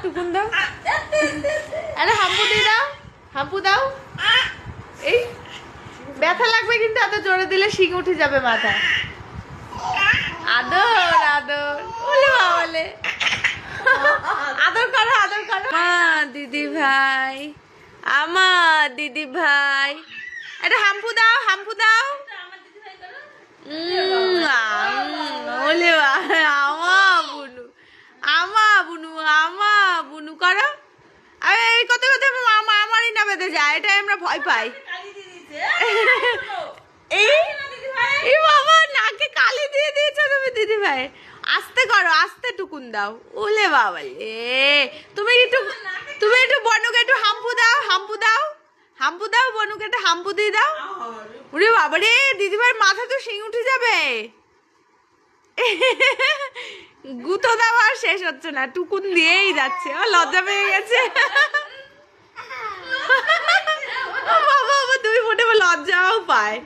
টুকুন দাও। আরে হাম্পু দিয়ে দাও, হাম্পু দাও। এই ব্যথা লাগবে কিন্তু এত জোরে দিলে শিং উঠে যাবে মাথায়। আদর আদর, ওলে বাবালে, আদর করো আদর করো। আমার দিদি ভাই, আমার দিদি ভাই, এটা হাম্পু দাও, হাম্পু দাও। ওলে আমা বুনু, আমা বুনু, আমা বুনু করো। আরে এই কথা কথা আমারই না বেঁধে যায়, এটাই আমরা ভয় পাই। এই বাবা নাকে কালি দিয়ে দিয়েছো তুমি দিদি ভাই। আস্তে করো, আস্তে টুকুন দাও। ওলে বাবা লে, তুমি একটু বনুকে একটু হাম্পু দাও, হাম্পু দাও, হাম্পু দাও বনুকে একটা হাম্পু দিয়ে দাও। ওরে বাবা রে, দিদিভাইয়ের মাথা তো শিং উঠে যাবে। গুঁতো দেওয়া আর শেষ হচ্ছে না, টুকুন দিয়েই যাচ্ছে। ও লজ্জা পেয়ে গেছে। বাবা বাবা, দুই ফোটে লজ্জাও পায়।